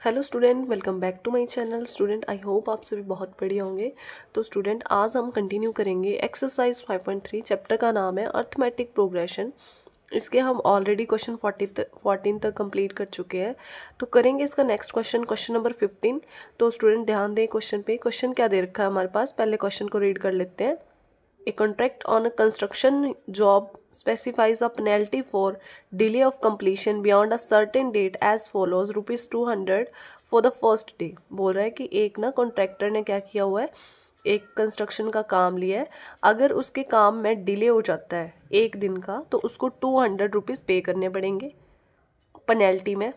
Hello student, welcome back to my channel. Student, I hope आप सभी बहुत बढ़िया होंगे। तो स्टूडेंट, आज हम कंटिन्यू करेंगे एक्सरसाइज 5.3। चैप्टर का नाम है अर्थमेटिक प्रोग्रेशन। इसके हम ऑलरेडी क्वेश्चन 14 तक कंप्लीट कर चुके हैं। तो करेंगे इसका नेक्स्ट क्वेश्चन नंबर 15। तो स्टूडेंट ध्यान दें क्वेश्चन पे। क्वेश्चन क्या दे रखा है हमारे पास, पहले क्वेश्चन को रीड कर लेते हैं। A contract on a construction job specifies a penalty for delay of completion beyond a certain date as follows: ₹200 for the first day। बोल रहा है कि एक ना कॉन्ट्रैक्टर ने क्या किया हुआ है, एक कंस्ट्रक्शन का काम लिया है। अगर उसके काम में डिले हो जाता है एक दिन का तो उसको ₹200 पे करने पड़ेंगे पेनल्टी में,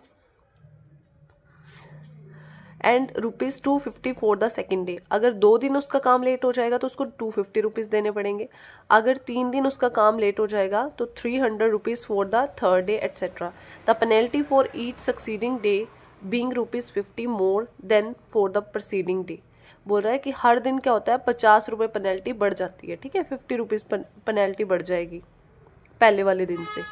and ₹250 for the second day. अगर 2 दिन उसका काम लेट हो जाएगा तो उसको ₹250 देने पड़ेंगे। अगर 3 दिन उसका काम लेट हो जाएगा तो ₹300 for the third day etcetera. The penalty for each succeeding day being ₹50 more than for the preceding day. बोल रहा है कि हर दिन क्या होता है, ₹50 पेनल्टी बढ़ जाती है। ठीक है, ₹50 पेनल्टी बढ़ जाएगी पहले वाले दिन से।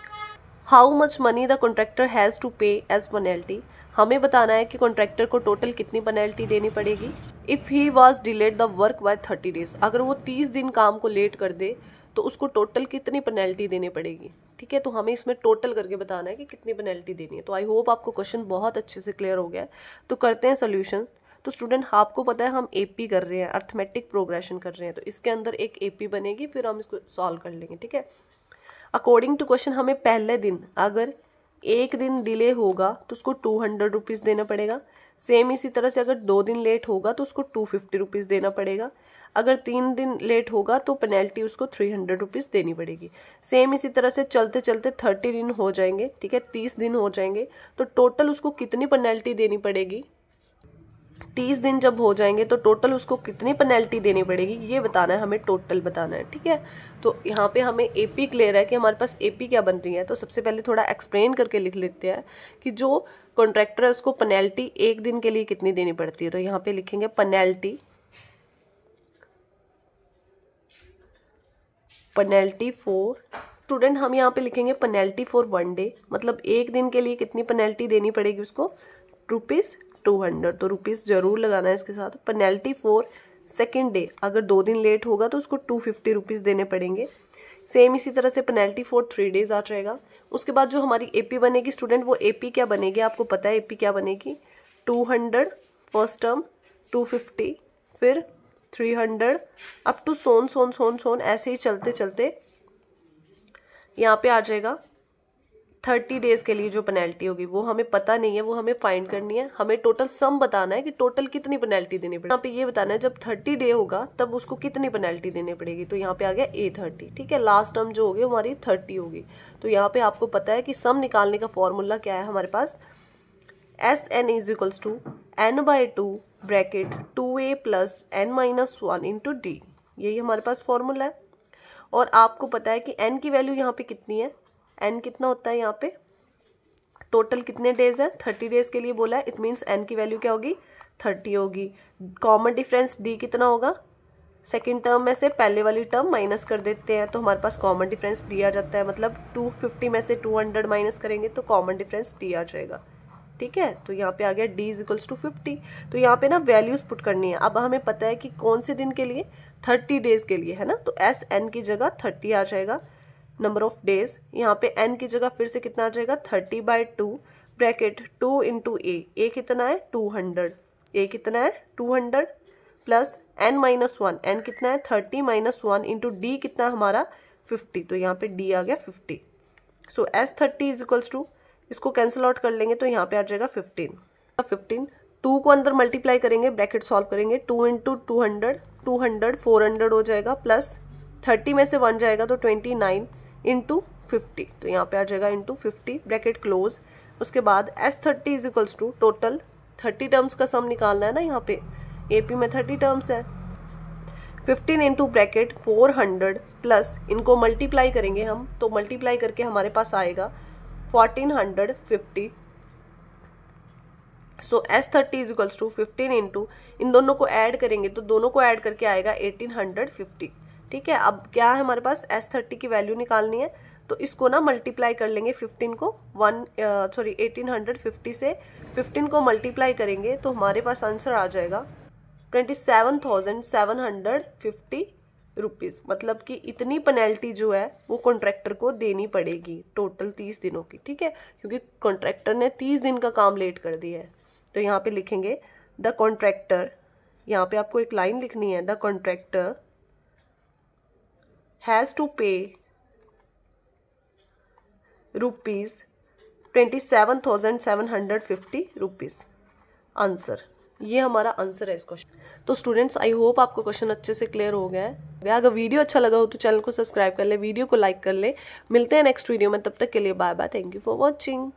How much money the contractor has to pay as penalty. हमें बताना है कि कॉन्ट्रैक्टर को टोटल कितनी पेनल्टी देनी पड़ेगी। If he was delayed the work by 30 days, अगर वो 30 दिन काम को लेट कर दे तो उसको टोटल कितनी पेनल्टी देनी पड़ेगी। ठीक है, तो हमें इसमें टोटल करके बताना है कि कितनी पेनल्टी देनी है। तो आई होप आपको क्वेश्चन बहुत अच्छे से क्लियर हो गया है। तो करते हैं सोल्यूशन। तो स्टूडेंट, आपको पता है हम एपी कर रहे हैं, अर्थमेटिक प्रोग्रेशन कर रहे हैं, तो इसके अंदर एक एपी बनेगी, फिर हम इसको सॉल्व कर लेंगे। ठीक है, अकॉर्डिंग टू क्वेश्चन हमें पहले दिन अगर एक दिन डिले होगा तो उसको ₹200 देना पड़ेगा। सेम इसी तरह से अगर 2 दिन लेट होगा तो उसको ₹250 देना पड़ेगा। अगर 3 दिन लेट होगा तो पेनल्टी उसको ₹300 देनी पड़ेगी। सेम इसी तरह से चलते चलते 30 दिन हो जाएंगे। ठीक है, 30 दिन हो जाएंगे तो टोटल उसको कितनी पेनल्टी देनी पड़ेगी। 30 दिन जब हो जाएंगे तो टोटल उसको कितनी पेनल्टी देनी पड़ेगी, ये बताना है हमें, टोटल बताना है। ठीक है, तो यहाँ पे हमें एपी क्लियर है कि हमारे पास एपी क्या बन रही है। तो सबसे पहले थोड़ा एक्सप्लेन करके लिख लेते हैं कि जो कॉन्ट्रैक्टर है उसको पेनल्टी एक दिन के लिए कितनी देनी पड़ती है। तो यहाँ पे लिखेंगे पेनल्टी फॉर स्टूडेंट, हम यहाँ पे लिखेंगे पेनल्टी फॉर 1 डे, मतलब एक दिन के लिए कितनी पेनल्टी देनी पड़ेगी उसको, ₹200। तो रुपीज़ जरूर लगाना है इसके साथ। पेनल्टी फॉर सेकेंड डे, अगर 2 दिन लेट होगा तो उसको ₹250 देने पड़ेंगे। सेम इसी तरह से पेनल्टी फॉर 3 डेज आ जाएगा। उसके बाद जो हमारी एपी बनेगी स्टूडेंट, वो एपी क्या बनेगी, आपको पता है एपी क्या बनेगी। 200 फर्स्ट टर्म, 250, फिर 300, अप टू सोन ऐसे ही चलते चलते यहाँ पे आ जाएगा 30 डेज के लिए जो पेनल्टी होगी। वो हमें पता नहीं है, वो हमें फाइंड करनी है। हमें टोटल सम बताना है कि टोटल कितनी पेनल्टी देनी पड़ेगी। यहाँ पे ये बताना है जब 30 डे होगा तब उसको कितनी पेनल्टी देनी पड़ेगी। तो यहाँ पे आ गया A30। ठीक है, लास्ट टर्म जो होगी हमारी 30 होगी। तो यहाँ पे आपको पता है कि सम निकालने का फॉर्मूला क्या है हमारे पास, SN = n/2 bracket 2A + n-1 into D। यही हमारे पास फॉर्मूला है। और आपको पता है कि n की वैल्यू यहाँ पे कितनी है, n कितना होता है यहाँ पे, टोटल कितने डेज है, 30 डेज के लिए बोला है। इट मीन्स n की वैल्यू क्या होगी, 30 होगी। कॉमन डिफरेंस d कितना होगा, सेकेंड टर्म में से पहले वाली टर्म माइनस कर देते हैं तो हमारे पास कॉमन डिफरेंस d आ जाता है। मतलब 250 में से 200 माइनस करेंगे तो कॉमन डिफरेंस d आ जाएगा। ठीक है, तो यहाँ पे आ गया d = 50। तो यहाँ पे ना वैल्यूज पुट करनी है। अब हमें पता है कि कौन से दिन के लिए, 30 डेज के लिए है ना, तो SN की जगह 30 आ जाएगा, नंबर ऑफ डेज। यहाँ पे n की जगह फिर से कितना आ जाएगा, 30/2 ब्रैकेट 2 इंटू A कितना है 200, A कितना है 200 प्लस n-1, n कितना है 30 - 1 इंटू D कितना हमारा 50। तो यहाँ पे D आ गया 50। सो S30 = इसको कैंसिल आउट कर लेंगे तो यहाँ पे आ जाएगा 15। 2 को अंदर मल्टीप्लाई करेंगे, ब्रैकेट सॉल्व करेंगे, 2 इंटू 200, 400 हो जाएगा, प्लस 30 में से 1 जाएगा तो 29 इंटू 50। तो यहाँ पे आ जाएगा इंटू 50, ब्रैकेट क्लोज। उसके बाद S30 = टोटल 30 टर्म्स का सम निकालना है ना, यहाँ पे एपी में 30 टर्म्स है। 15 इंटू ब्रैकेट 400 प्लस इनको मल्टीप्लाई करेंगे हम, तो मल्टीप्लाई करके हमारे पास आएगा 1450। सो S30 = 15 इंटू, इन दोनों को ऐड करेंगे तो दोनों को ऐड करके आएगा 1850। ठीक है, अब क्या है हमारे पास, S30 की वैल्यू निकालनी है। तो इसको ना मल्टीप्लाई कर लेंगे 15 को 1850 से 15 को मल्टीप्लाई करेंगे तो हमारे पास आंसर आ जाएगा 27,750 रुपीज़। मतलब कि इतनी पेनल्टी जो है वो कॉन्ट्रैक्टर को देनी पड़ेगी टोटल 30 दिनों की, ठीक है, क्योंकि कॉन्ट्रैक्टर ने 30 दिन का काम लेट कर दिया है। तो यहाँ पे लिखेंगे द कॉन्ट्रैक्टर, यहाँ पे आपको एक लाइन लिखनी है, द कॉन्ट्रैक्टर हैज़ टू पे ₹27,750 रुपीज़। आंसर, ये हमारा आंसर है इस क्वेश्चन। तो स्टूडेंट्स आई होप आपको क्वेश्चन अच्छे से क्लियर हो गया है। अगर वीडियो अच्छा लगा हो तो चैनल को सब्सक्राइब कर ले, वीडियो को लाइक कर ले। मिलते हैं नेक्स्ट वीडियो में, तब तक के लिए bye bye, thank you for watching.